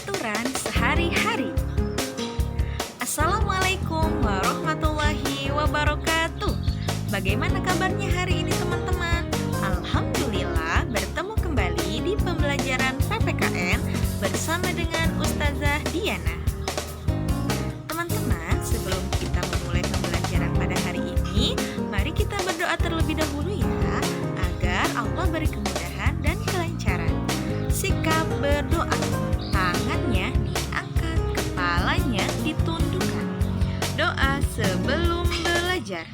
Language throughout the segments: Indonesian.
Aturan sehari-hari. Assalamualaikum warahmatullahi wabarakatuh. Bagaimana kabarnya hari ini teman-teman? Alhamdulillah bertemu kembali di pembelajaran PPKN bersama dengan Ustazah Diana. Teman-teman, sebelum kita memulai pembelajaran pada hari ini, mari kita berdoa terlebih dahulu ya, agar Allah beri kemudahan dan kelancaran. Sikap berdoa, tangannya diangkat, kepalanya ditundukkan. Doa sebelum belajar.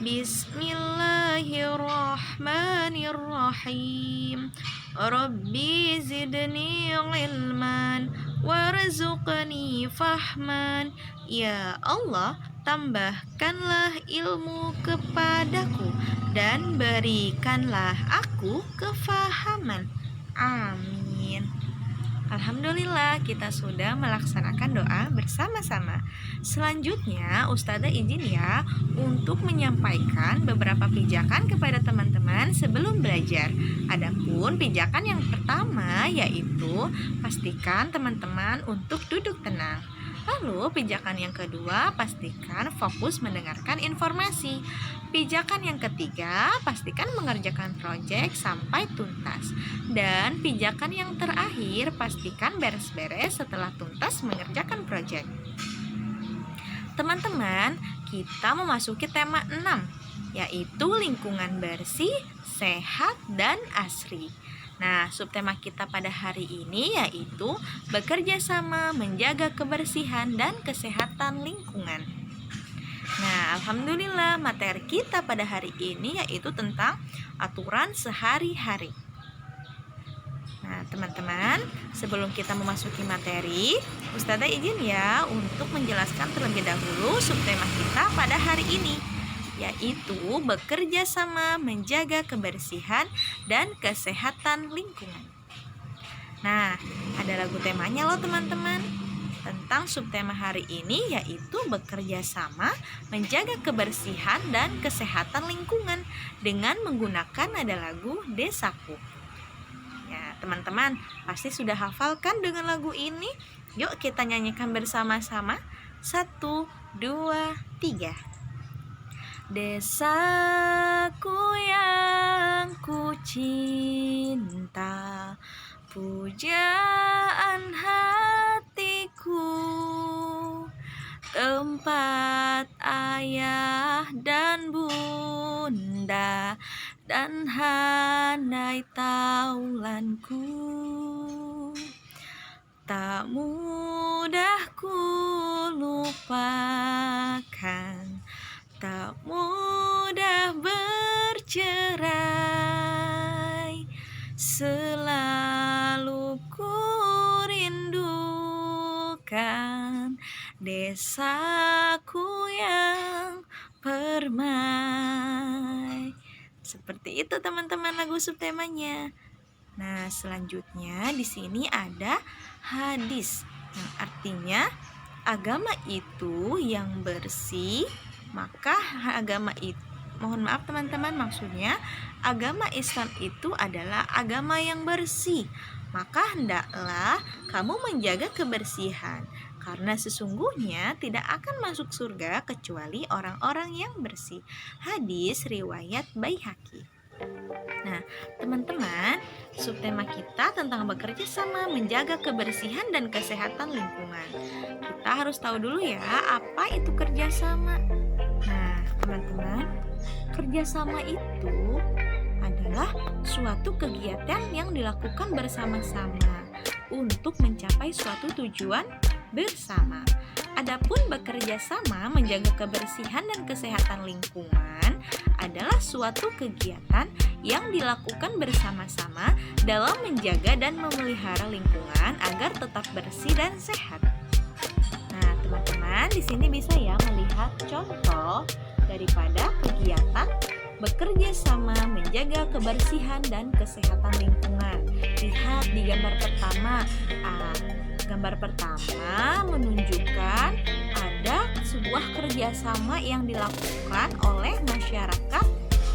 Bismillahirrahmanirrahim. Rabbi zidni ilman warzuqni fahman. Ya Allah, tambahkanlah ilmu kepadaku dan berikanlah aku kefahaman. Amin. Alhamdulillah kita sudah melaksanakan doa bersama-sama. Selanjutnya Ustazah izin ya untuk menyampaikan beberapa pijakan kepada teman-teman sebelum belajar. Adapun pijakan yang pertama yaitu pastikan teman-teman untuk duduk tenang. Lalu pijakan yang kedua, pastikan fokus mendengarkan informasi. Pijakan yang ketiga, pastikan mengerjakan proyek sampai tuntas. Dan pijakan yang terakhir, pastikan beres-beres setelah tuntas mengerjakan proyek. Teman-teman, kita memasuki tema 6, yaitu lingkungan bersih, sehat, dan asri. Nah, subtema kita pada hari ini yaitu bekerja sama menjaga kebersihan dan kesehatan lingkungan. Nah, alhamdulillah materi kita pada hari ini yaitu tentang aturan sehari-hari. Nah, teman-teman, sebelum kita memasuki materi, Ustazah izin ya untuk menjelaskan terlebih dahulu subtema kita pada hari ini, yaitu bekerja sama menjaga kebersihan dan kesehatan lingkungan. Nah, ada lagu temanya loh teman-teman. Tentang subtema hari ini yaitu bekerja sama menjaga kebersihan dan kesehatan lingkungan dengan menggunakan nada lagu Desaku. Ya, teman-teman pasti sudah hafalkan dengan lagu ini. Yuk kita nyanyikan bersama-sama. 1, 2, 3. Desaku yang ku cinta, pujaan hatiku, tempat ayah dan bunda dan handai taulanku. Tak mudah ku lupakan, tak mudah bercerai, selalu ku rindukan desaku yang permai. Seperti itu teman-teman lagu subtemanya. Nah, selanjutnya di sini ada hadis yang artinya agama itu yang bersih, maka agama itu, mohon maaf teman-teman, maksudnya agama Islam itu adalah agama yang bersih. Maka hendaklah kamu menjaga kebersihan, karena sesungguhnya tidak akan masuk surga kecuali orang-orang yang bersih. Hadis riwayat Baihaqi. Nah, teman-teman, subtema kita tentang bekerja sama menjaga kebersihan dan kesehatan lingkungan. Kita harus tahu dulu ya, apa itu kerjasama. Nah, teman-teman, kerjasama itu adalah suatu kegiatan yang dilakukan bersama-sama untuk mencapai suatu tujuan bersama. Adapun bekerja sama menjaga kebersihan dan kesehatan lingkungan adalah suatu kegiatan yang dilakukan bersama-sama dalam menjaga dan memelihara lingkungan agar tetap bersih dan sehat. Nah, teman-teman, di sini bisa ya melihat contoh daripada kegiatan bekerja sama menjaga kebersihan dan kesehatan lingkungan. Lihat di gambar pertama. Gambar pertama menunjukkan ada sebuah kerjasama yang dilakukan oleh masyarakat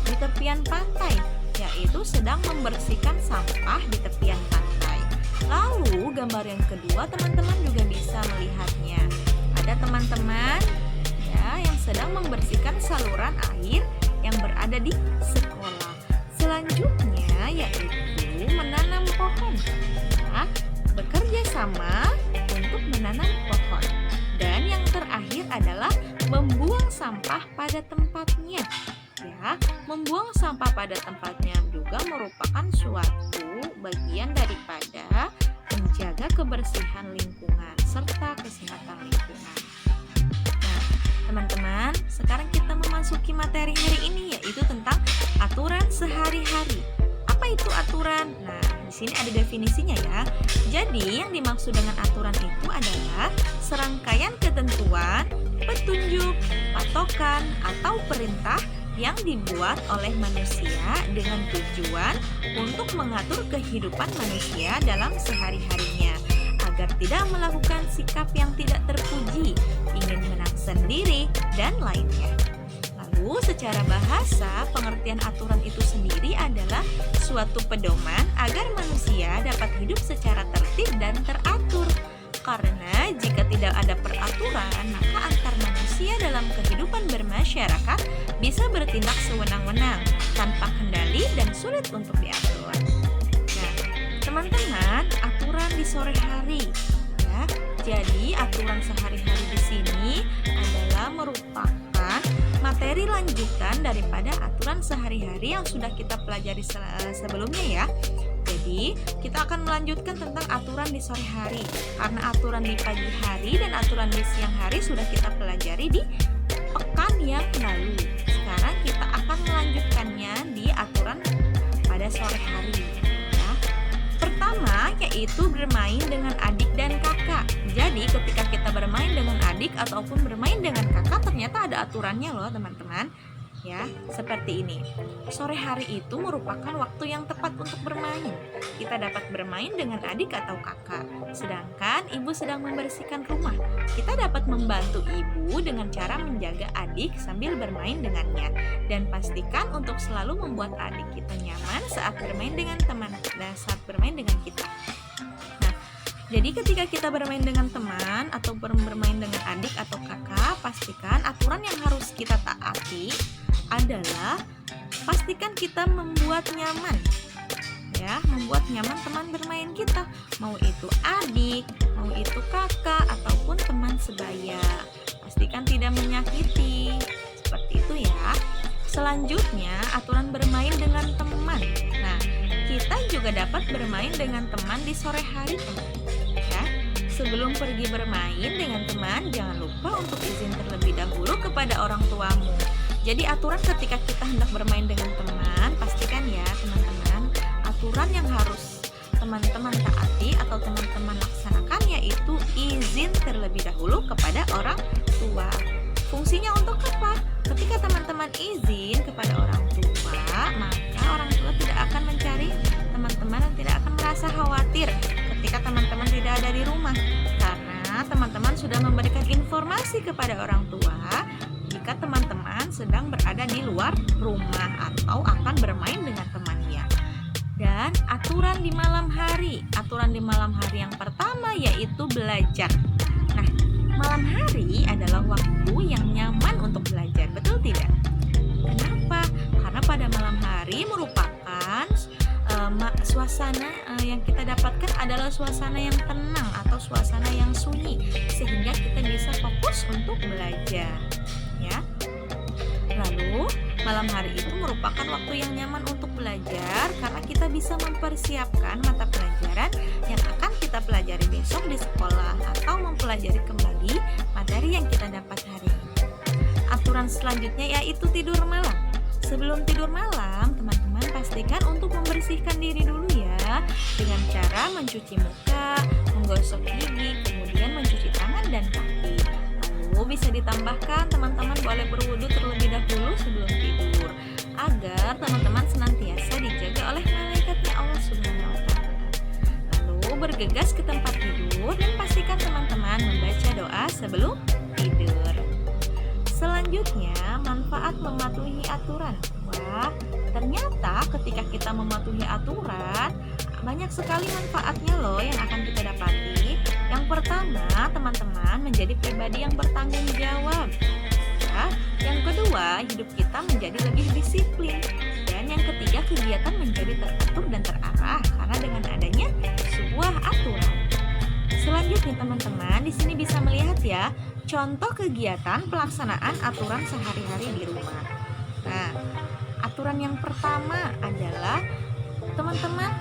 di tepian pantai, yaitu sedang membersihkan sampah di tepian pantai. Lalu gambar yang kedua teman-teman juga bisa melihatnya. Ada teman-teman ya yang sedang membersihkan saluran air yang berada di sekolah. Selanjutnya yaitu menanam pohon. Nah, bekerja sama untuk menanam pohon. Dan yang terakhir adalah membuang sampah pada tempatnya. Ya, membuang sampah pada tempatnya juga merupakan suatu bagian daripada menjaga kebersihan lingkungan serta kesehatan lingkungan. Nah, teman-teman, sekarang kita memasuki materi hari ini yaitu tentang aturan sehari-hari. Apa itu aturan? Nah, di sini ada definisinya ya. Jadi, yang dimaksud dengan aturan itu adalah serangkaian ketentuan, petunjuk, patokan, atau perintah yang dibuat oleh manusia dengan tujuan untuk mengatur kehidupan manusia dalam sehari-harinya agar tidak melakukan sikap yang tidak terpuji, ingin menang sendiri, dan lainnya. Lalu secara bahasa, pengertian aturan itu sendiri adalah suatu pedoman agar manusia dapat hidup secara tertib dan teratur. Karena jika tidak ada peraturan, maka antar manusia dalam kehidupan bermasyarakat bisa bertindak sewenang-wenang, tanpa kendali dan sulit untuk diatur. Nah, teman-teman, aturan di sore hari ya. Jadi, aturan sehari-hari di sini adalah merupakan materi lanjutan daripada aturan sehari-hari yang sudah kita pelajari sebelumnya ya. Jadi, kita akan melanjutkan tentang aturan di sore hari. Karena aturan di pagi hari dan aturan di siang hari sudah kita pelajari di pekan yang lalu. Sekarang kita akan melanjutkannya di aturan pada sore hari. Ya. Pertama, yaitu bermain dengan adik dan kakak. Jadi, ketika kita bermain dengan adik ataupun bermain dengan kakak, ternyata ada aturannya loh, teman-teman. Ya, seperti ini. Sore hari itu merupakan waktu yang tepat untuk bermain. Kita dapat bermain dengan adik atau kakak. Sedangkan ibu sedang membersihkan rumah. Kita dapat membantu ibu dengan cara menjaga adik sambil bermain dengannya. Dan pastikan untuk selalu membuat adik kita nyaman saat bermain dengan teman dan saat bermain dengan kita. Nah, jadi ketika kita bermain dengan teman atau bermain dengan adik atau kakak, pastikan aturan yang harus kita taati adalah pastikan kita membuat nyaman ya, membuat nyaman teman bermain kita, mau itu adik, mau itu kakak ataupun teman sebaya. Pastikan tidak menyakiti. Seperti itu ya. Selanjutnya, aturan bermain dengan teman. Nah, kita juga dapat bermain dengan teman di sore hari, teman. Ya. Sebelum pergi bermain dengan teman, jangan lupa untuk izin terlebih dahulu kepada orang tuamu. Jadi aturan ketika kita hendak bermain dengan teman, pastikan ya teman-teman, aturan yang harus teman-teman taati atau teman-teman laksanakan yaitu izin terlebih dahulu kepada orang tua. Fungsinya untuk apa? Ketika teman-teman izin kepada orang tua, maka orang tua tidak akan mencari teman-teman dan tidak akan merasa khawatir ketika teman-teman tidak ada di rumah. Karena teman-teman sudah memberikan informasi kepada orang tua jika teman-teman sedang berada di luar rumah atau akan bermain dengan temannya. Dan aturan di malam hari. Aturan di malam hari yang pertama yaitu belajar. Nah, malam hari adalah waktu yang nyaman untuk belajar, betul tidak? Kenapa? Karena pada malam hari merupakan suasana yang kita dapatkan adalah suasana yang tenang atau suasana yang sunyi, sehingga kita bisa fokus untuk belajar. Ya. Lalu malam hari itu merupakan waktu yang nyaman untuk belajar karena kita bisa mempersiapkan mata pelajaran yang akan kita pelajari besok di sekolah atau mempelajari kembali materi yang kita dapat hari ini. Aturan selanjutnya yaitu tidur malam. Sebelum tidur malam, teman-teman pastikan untuk membersihkan diri dulu ya, dengan cara mencuci muka, menggosok gigi, kemudian mencuci tangan dan kaki. Lalu bisa ditambahkan teman-teman boleh berwudu terlebih dahulu sebelum tidur agar teman-teman senantiasa dijaga oleh malaikatnya Allah Subhanahu wa Ta'ala. Lalu bergegas ke tempat tidur dan pastikan teman-teman membaca doa sebelum tidur. Selanjutnya, manfaat mematuhi aturan. Wah, ternyata ketika kita mematuhi aturan, banyak sekali manfaatnya loh yang akan kita dapati. Yang pertama, teman-teman menjadi pribadi yang bertanggung jawab. Ya. Yang kedua, hidup kita menjadi lebih disiplin. Dan yang ketiga, kegiatan menjadi teratur dan terarah karena dengan adanya sebuah aturan. Selanjutnya teman-teman, di sini bisa melihat ya, contoh kegiatan pelaksanaan aturan sehari-hari di rumah. Nah, aturan yang pertama adalah teman-teman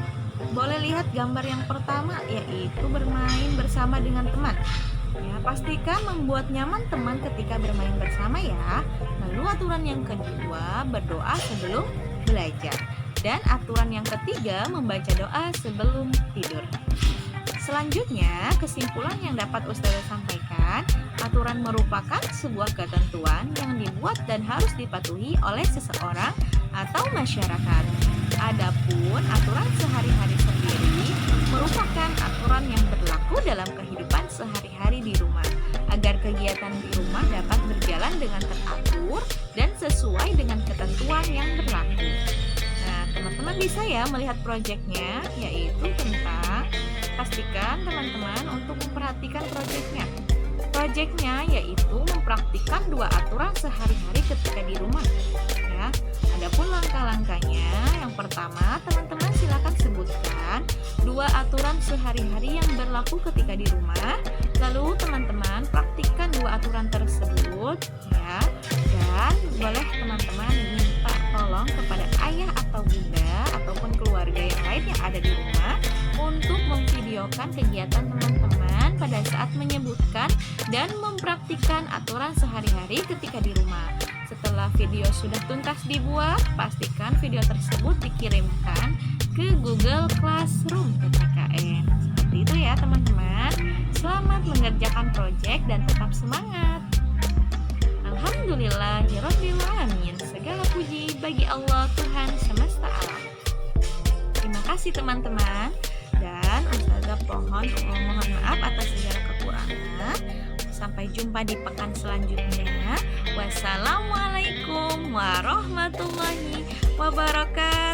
boleh lihat gambar yang pertama, yaitu bermain bersama dengan teman. Ya, pastikan membuat nyaman teman ketika bermain bersama ya. Lalu aturan yang kedua, berdoa sebelum belajar. Dan aturan yang ketiga, membaca doa sebelum tidur. Selanjutnya, kesimpulan yang dapat Ustazah sampaikan, aturan merupakan sebuah ketentuan yang dibuat dan harus dipatuhi oleh seseorang atau masyarakat. Adapun aturan sehari-hari sendiri merupakan aturan yang berlaku dalam kehidupan sehari-hari di rumah, agar kegiatan di rumah dapat berjalan dengan teratur dan sesuai dengan ketentuan yang berlaku. Nah, teman-teman bisa ya melihat proyeknya, yaitu tentang pastikan teman-teman untuk memperhatikan proyeknya. Proyeknya yaitu mempraktikkan 2 aturan sehari-hari ketika di rumah. Ya, adapun langkah-langkahnya, yang pertama teman-teman silakan sebutkan 2 aturan sehari-hari yang berlaku ketika di rumah. Lalu teman-teman praktikkan 2 aturan tersebut, ya. Dan boleh teman-teman minta tolong kepada ayah atau bunda ataupun keluarga yang lain yang ada di rumah untuk memvideokan kegiatan teman-teman pada saat menyebutkan dan mempraktikkan aturan sehari-hari ketika di rumah. Setelah video sudah tuntas dibuat, pastikan video tersebut dikirimkan ke Google Classroom PPKN. Seperti itu ya teman-teman. Selamat mengerjakan proyek dan tetap semangat. Alhamdulillahirrabbilalamin. Segala puji bagi Allah Tuhan semesta alam. Terima kasih teman-teman. Dan Ustazah mohon maaf atas segala kekurangan. Sampai jumpa di pekan selanjutnya. Wassalamualaikum warahmatullahi wabarakatuh.